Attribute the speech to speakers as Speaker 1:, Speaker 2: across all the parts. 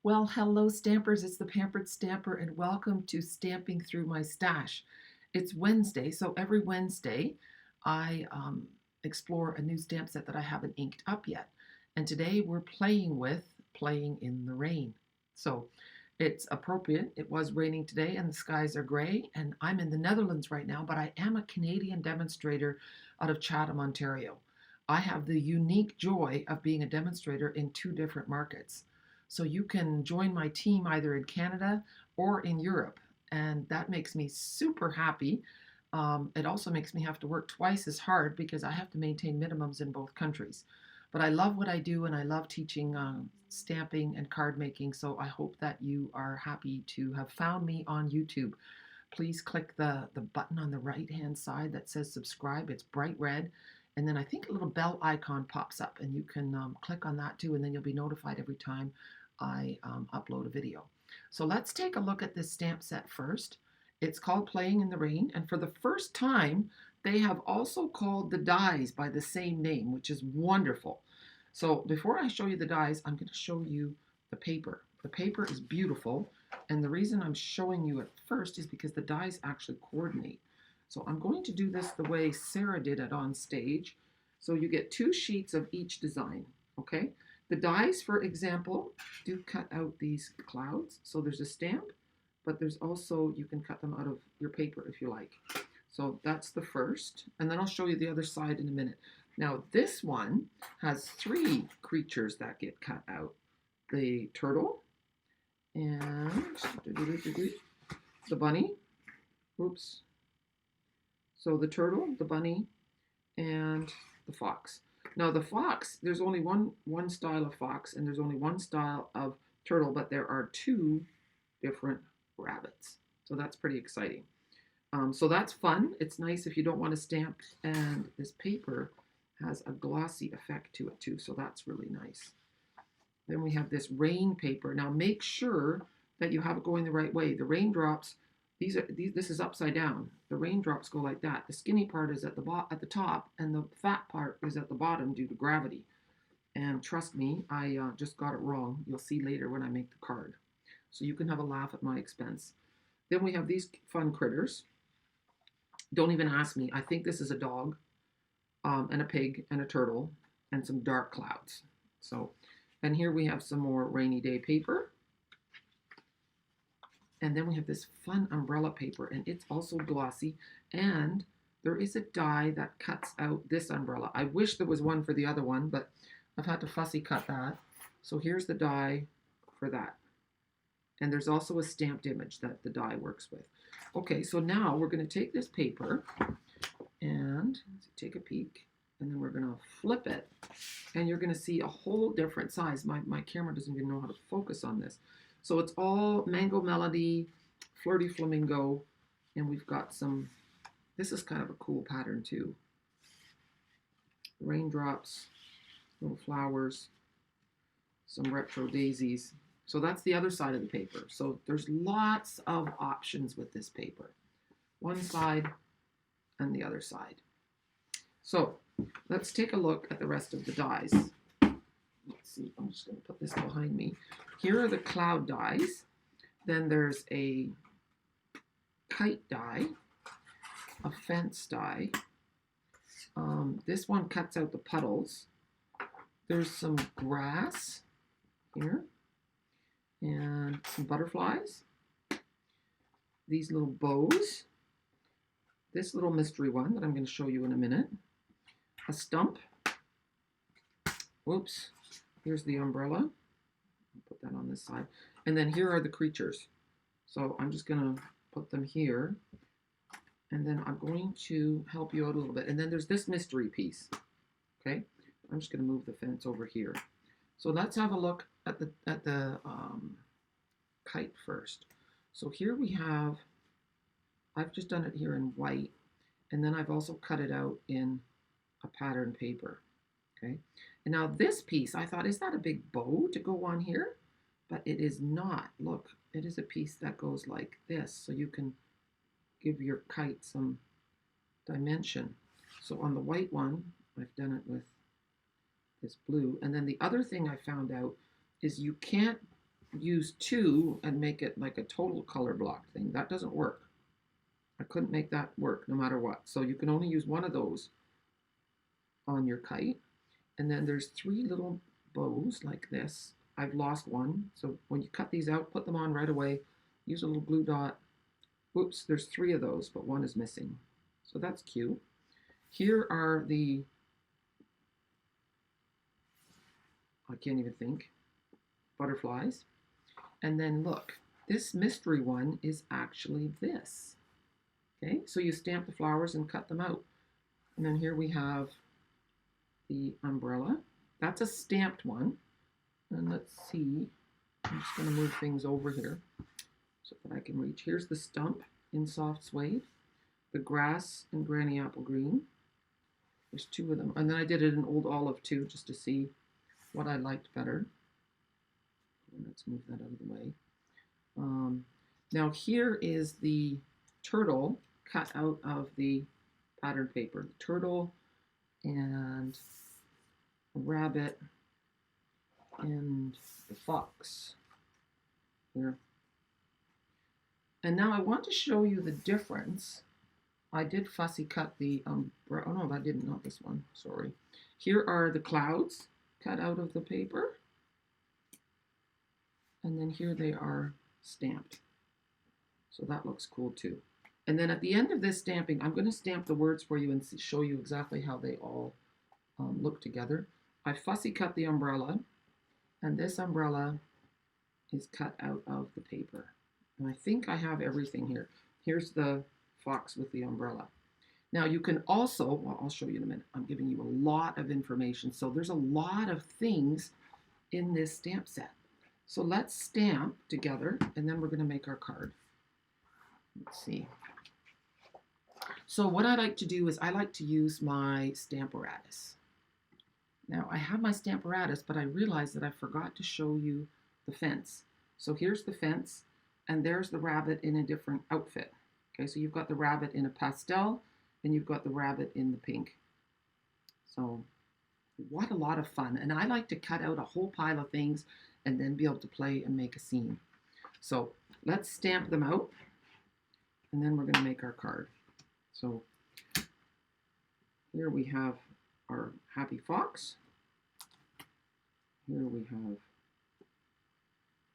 Speaker 1: Well, hello, Stampers. It's the Pampered Stamper, and welcome to Stamping Through My Stash. It's Wednesday, so every Wednesday I explore a new stamp set that I haven't inked up yet. And today we're playing with Playing in the Rain. So it's appropriate. It was raining today, and the skies are gray, and I'm in the Netherlands right now, but I am a Canadian demonstrator out of Chatham, Ontario. I have the unique joy of being a demonstrator in two different markets. So you can join my team either in Canada or in Europe. And that makes me super happy. It also makes me have to work twice as hard because I have to maintain minimums in both countries. But I love what I do and I love teaching stamping and card making. So I hope that you are happy to have found me on YouTube. Please click the button on the right hand side that says subscribe. It's bright red. And then I think a little bell icon pops up, and you can click on that too, and then you'll be notified every time I upload a video. So let's take a look at this stamp set first. It's called Playing in the Rain, and for the first time, they have also called the dies by the same name, which is wonderful. So before I show you the dies, I'm going to show you the paper. The paper is beautiful, and the reason I'm showing you it first is because the dies actually coordinate. So I'm going to do this the way Sarah did it on stage. So you get two sheets of each design, okay? The dies, for example, do cut out these clouds. So there's a stamp, but there's also, you can cut them out of your paper if you like. So that's the first, and then I'll show you the other side in a minute. Now this one has three creatures that get cut out. The turtle, and the bunny, oops. So the turtle, the bunny, and the fox. Now the fox, there's only one style of fox and there's only one style of turtle, but there are two different rabbits. So that's pretty exciting. So that's fun. It's nice if you don't want to stamp, and this paper has a glossy effect to it too, so that's really nice. Then we have this rain paper. Now make sure that you have it going the right way. The raindrops, this is upside down. The raindrops go like that. The skinny part is at the top, and the fat part is at the bottom due to gravity. And trust me, I just got it wrong. You'll see later when I make the card. So you can have a laugh at my expense. Then we have these fun critters. Don't even ask me. I think this is a dog, and a pig, and a turtle, and some dark clouds. So, and here we have some more rainy day paper. And then we have this fun umbrella paper, and it's also glossy. And there is a die that cuts out this umbrella. I wish there was one for the other one, but I've had to fussy cut that. So here's the die for that. And there's also a stamped image that the die works with. Okay, so now we're going to take this paper and take a peek, and then we're going to flip it, and you're going to see a whole different size. My camera doesn't even know how to focus on this. So it's all Mango Melody, Flirty Flamingo, and we've got some, this is kind of a cool pattern too. Raindrops, little flowers, some retro daisies. So that's the other side of the paper. So there's lots of options with this paper. One side and the other side. So let's take a look at the rest of the dies. Let's see, I'm just going to put this behind me. Here are the cloud dies. Then there's a kite die, a fence die. This one cuts out the puddles. There's some grass here and some butterflies. These little bows. This little mystery one that I'm going to show you in a minute. A stump. Whoops. Here's the umbrella. Put that on this side. And then here are the creatures. So I'm just going to put them here. And then I'm going to help you out a little bit. And then there's this mystery piece. Okay. I'm just going to move the fence over here. So let's have a look at the kite first. So here we have, I've just done it here in white. And then I've also cut it out in a pattern paper. Okay. And now this piece, I thought, is that a big bow to go on here? But it is not. Look, it is a piece that goes like this. So you can give your kite some dimension. So on the white one, I've done it with this blue. And then the other thing I found out is you can't use two and make it like a total color block thing. That doesn't work. I couldn't make that work no matter what. So you can only use one of those on your kite. And then there's three little bows like this. I've lost one. So when you cut these out, put them on right away. Use a little glue dot. Oops, there's three of those, but one is missing. So that's cute. Here are the, I can't even think, butterflies. And then look, this mystery one is actually this. Okay, so you stamp the flowers and cut them out. And then here we have the umbrella. That's a stamped one. And let's see, I'm just going to move things over here so that I can reach. Here's the stump in soft suede, the grass in granny apple green. There's two of them. And then I did it in old olive too, just to see what I liked better. Let's move that out of the way. Now here is the turtle cut out of the pattern paper. The turtle and a rabbit and the fox here. And now I want to show you the difference. I did fussy cut the umbrella. Oh no, I didn't, not this one, sorry. Here are the clouds cut out of the paper. And then here they are stamped. So that looks cool too. And then at the end of this stamping, I'm going to stamp the words for you and show you exactly how they all look together. I fussy cut the umbrella, and this umbrella is cut out of the paper. And I think I have everything here. Here's the fox with the umbrella. Now you can also, well, I'll show you in a minute. I'm giving you a lot of information. So there's a lot of things in this stamp set. So let's stamp together, and then we're going to make our card. Let's see. So what I like to do is I like to use my Stamparatus. Now I have my Stamparatus, but I realized that I forgot to show you the fence. So here's the fence, and there's the rabbit in a different outfit. Okay, so you've got the rabbit in a pastel, and you've got the rabbit in the pink. So what a lot of fun. And I like to cut out a whole pile of things and then be able to play and make a scene. So let's stamp them out, and then we're going to make our card. So here we have our happy fox. Here we have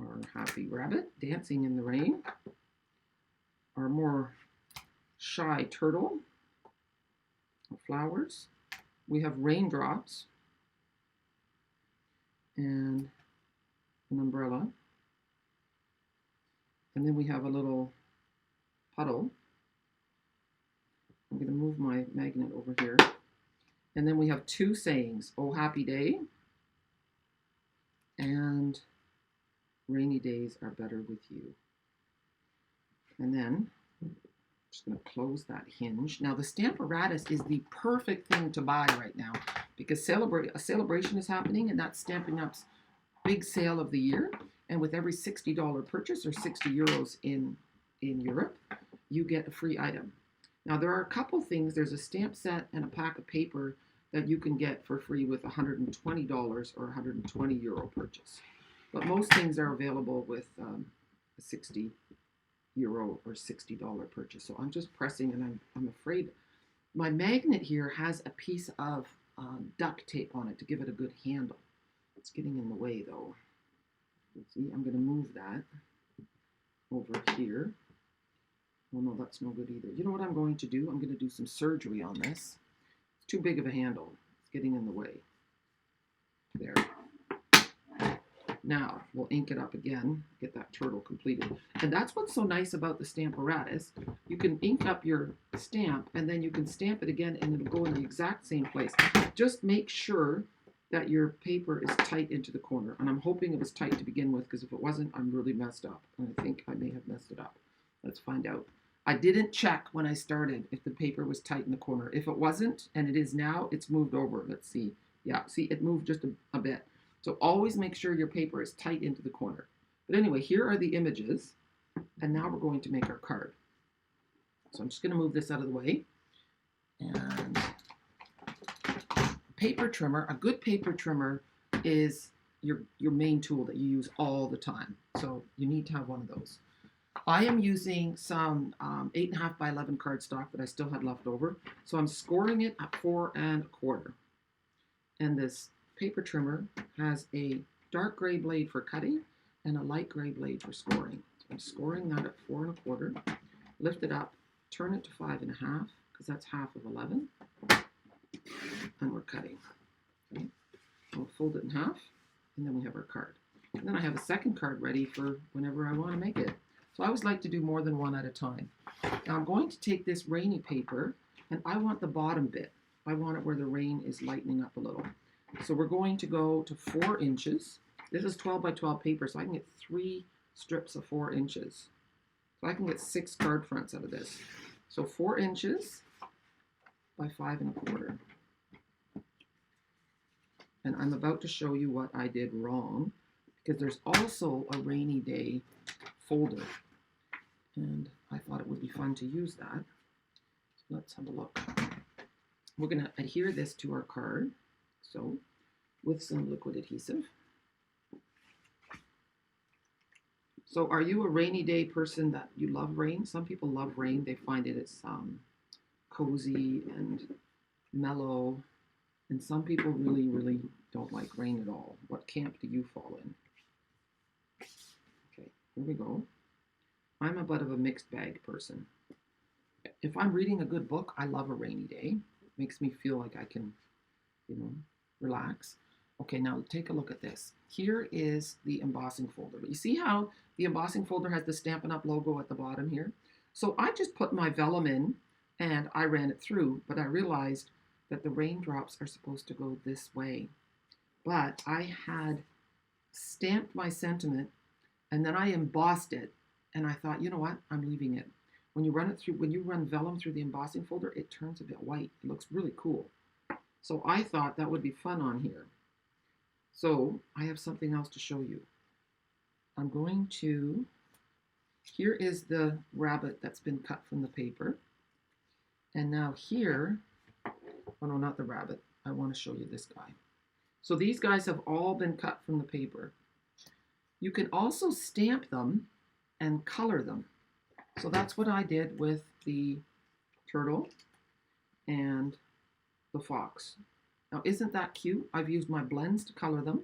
Speaker 1: our happy rabbit dancing in the rain. Our more shy turtle. Flowers. We have raindrops and an umbrella. And then we have a little puddle. I'm going to move my magnet over here. And then we have two sayings, oh happy day, and rainy days are better with you. And then I'm just going to close that hinge. Now the Stamparatus is the perfect thing to buy right now because a celebration is happening, and that's Stampin' Up's big sale of the year. And with every $60 purchase, or 60 euros in Europe, you get a free item. Now there are a couple things. There's a stamp set and a pack of paper that you can get for free with $120 or 120 euro purchase. But most things are available with a 60 euro or $60 purchase. So I'm just pressing, and I'm afraid my magnet here has a piece of duct tape on it to give it a good handle. It's getting in the way though. Let's see, I'm going to move that over here. Oh no, that's no good either. You know what I'm going to do? I'm going to do some surgery on this. It's too big of a handle. It's getting in the way. There. Now, we'll ink it up again, get that turtle completed. And that's what's so nice about the Stamparatus. You can ink up your stamp, and then you can stamp it again, and it'll go in the exact same place. Just make sure that your paper is tight into the corner. And I'm hoping it was tight to begin with, because if it wasn't, I'm really messed up. And I think I may have messed it up. Let's find out. I didn't check when I started if the paper was tight in the corner. If it wasn't, and it is now, it's moved over. Let's see. Yeah, see, it moved just a bit. So always make sure your paper is tight into the corner. But anyway, here are the images. And now we're going to make our card. So I'm just going to move this out of the way. And paper trimmer, a good paper trimmer is your main tool that you use all the time. So you need to have one of those. I am using some 8.5 by 11 cardstock that I still had left over. So I'm scoring it at 4 1/4. And this paper trimmer has a dark gray blade for cutting and a light gray blade for scoring. So I'm scoring that at 4 1/4. Lift it up, turn it to 5.5 because that's half of 11. And we're cutting. Okay. I'll fold it in half, and then we have our card. And then I have a second card ready for whenever I want to make it. So I always like to do more than one at a time. Now I'm going to take this rainy paper, and I want the bottom bit. I want it where the rain is lightening up a little. So we're going to go to 4 inches. This is 12 by 12 paper, so I can get 3 strips of 4 inches. So I can get 6 card fronts out of this. So 4 inches by 5 1/4. And I'm about to show you what I did wrong, because there's also a rainy day folder. And I thought it would be fun to use that. So let's have a look. We're going to adhere this to our card. So with some liquid adhesive. So are you a rainy day person that you love rain? Some people love rain. They find it's cozy and mellow. And some people really, really don't like rain at all. What camp do you fall in? Okay, here we go. I'm a bit of a mixed bag person. If I'm reading a good book, I love a rainy day. It makes me feel like I can, relax. Okay, now take a look at this. Here is the embossing folder. But you see how the embossing folder has the Stampin' Up! Logo at the bottom here? So I just put my vellum in and I ran it through, but I realized that the raindrops are supposed to go this way. But I had stamped my sentiment and then I embossed it, and I thought, you know what, I'm leaving it. When you run vellum through the embossing folder, it turns a bit white. It looks really cool. So I thought that would be fun on here. So I have something else to show you. I'm going to, here is the rabbit that's been cut from the paper. And now here, oh no, not the rabbit. I want to show you this guy. So these guys have all been cut from the paper. You can also stamp them and color them. So that's what I did with the turtle and the fox. Now, isn't that cute? I've used my blends to color them,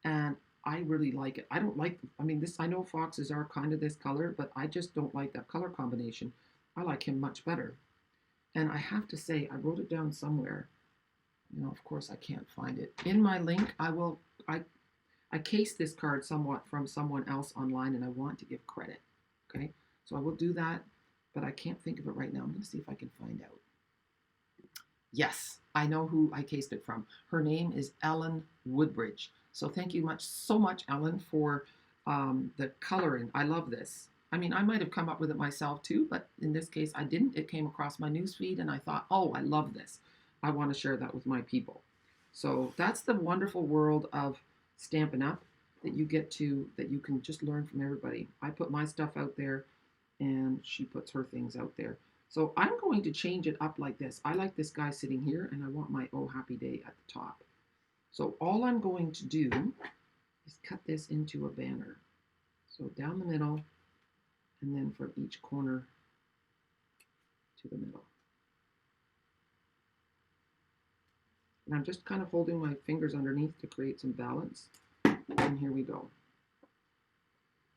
Speaker 1: and I really like it. I don't like, I know foxes are kind of this color, but I just don't like that color combination. I like him much better. And I have to say, I wrote it down somewhere. Of course I can't find it. In my link, I cased this card somewhat from someone else online, and I want to give credit. Okay, so I will do that, but I can't think of it right now. I'm going to see if I can find out. Yes, I know who I cased it from. Her name is Ellen Woodbridge. So thank you so much, Ellen, for the coloring. I love this. I might have come up with it myself too, but in this case, I didn't. It came across my newsfeed, and I thought, oh, I love this. I want to share that with my people. So that's the wonderful world of Stampin' Up! That you can just learn from everybody. I put my stuff out there, and she puts her things out there. So I'm going to change it up like this. I like this guy sitting here, and I want my Oh Happy Day at the top. So all I'm going to do is cut this into a banner. So down the middle, and then from each corner to the middle. And I'm just kind of holding my fingers underneath to create some balance. And here we go.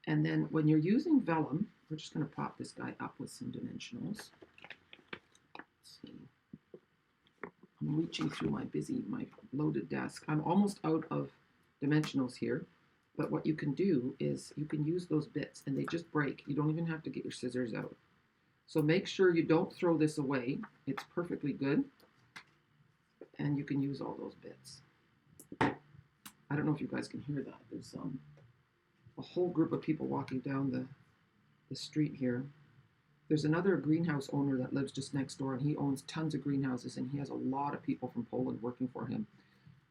Speaker 1: And then when you're using vellum, we're just going to pop this guy up with some dimensionals. Let's see. I'm reaching through my loaded desk. I'm almost out of dimensionals here. But what you can do is you can use those bits, and they just break. You don't even have to get your scissors out. So make sure you don't throw this away. It's perfectly good. And you can use all those bits. I don't know if you guys can hear that. There's a whole group of people walking down the street here. There's another greenhouse owner that lives just next door, and he owns tons of greenhouses, and he has a lot of people from Poland working for him.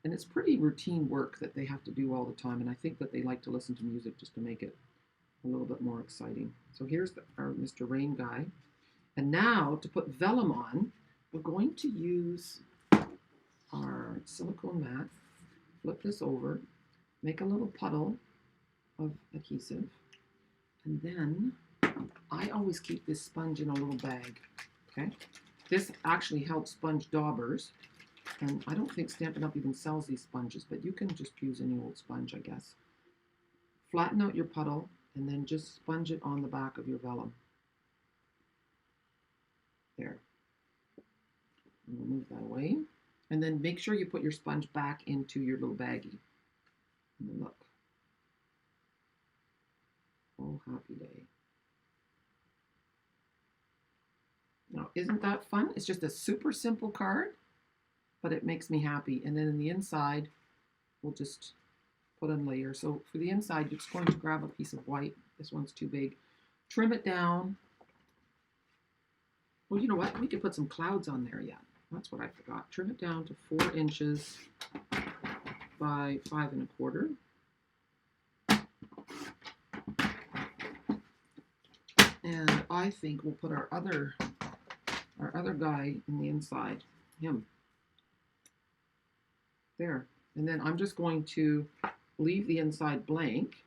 Speaker 1: And it's pretty routine work that they have to do all the time, and I think that they like to listen to music just to make it a little bit more exciting. So here's our Mr. Rain guy. And now, to put vellum on, we're going to use our silicone mat, flip this over, make a little puddle of adhesive, and then I always keep this sponge in a little bag. Okay, this actually helps sponge daubers, and I don't think Stampin' Up! Even sells these sponges, but you can just use any old sponge, I guess. Flatten out your puddle, and then just sponge it on the back of your vellum. There. And we'll move that away. And then make sure you put your sponge back into your little baggie. And then look. Oh, happy day. Now, isn't that fun? It's just a super simple card, but it makes me happy. And then in the inside, we'll just put on layers. So for the inside, you're just going to grab a piece of white. This one's too big. Trim it down. Well, you know what? We could put some clouds on there yet. That's what I forgot. Trim it down to 4 inches by 5 1/4. And I think we'll put our other guy in the inside, him. There. And then I'm just going to leave the inside blank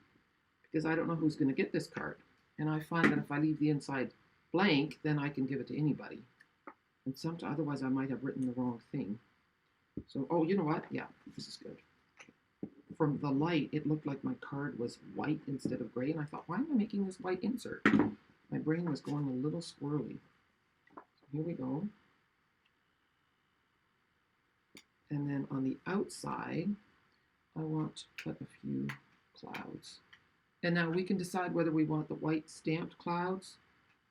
Speaker 1: because I don't know who's going to get this card. And I find that if I leave the inside blank, then I can give it to anybody. And sometimes, otherwise I might have written the wrong thing. So, oh, you know what? Yeah, this is good. From the light, it looked like my card was white instead of gray. And I thought, why am I making this white insert? My brain was going a little swirly. So here we go. And then on the outside, I want to put a few clouds. And now we can decide whether we want the white stamped clouds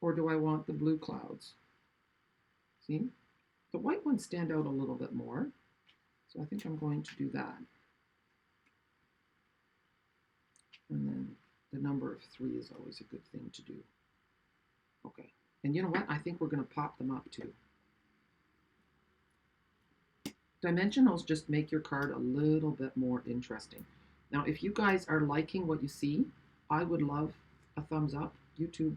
Speaker 1: or do I want the blue clouds. See? The white ones stand out a little bit more. So I think I'm going to do that. And then the number of 3 is always a good thing to do. Okay. And you know what? I think we're going to pop them up too. Dimensionals just make your card a little bit more interesting. Now, if you guys are liking what you see, I would love a thumbs up. YouTube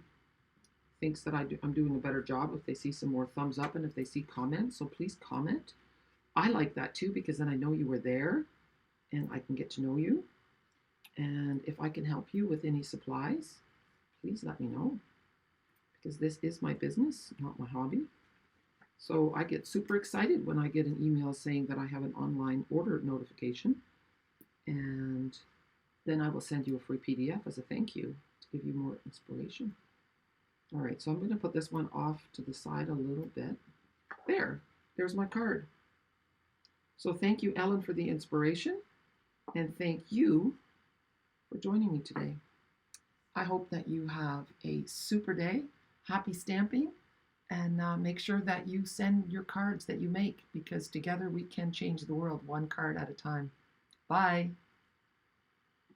Speaker 1: thinks that I'm doing a better job if they see some more thumbs up and if they see comments. So please comment. I like that too because then I know you were there and I can get to know you. And if I can help you with any supplies, please let me know because this is my business, not my hobby. So I get super excited when I get an email saying that I have an online order notification. And then I will send you a free PDF as a thank you to give you more inspiration. All right, so I'm going to put this one off to the side a little bit. There's my card. So thank you, Ellen, for the inspiration. And thank you for joining me today. I hope that you have a super day. Happy stamping. And make sure that you send your cards that you make because together we can change the world one card at a time. Bye.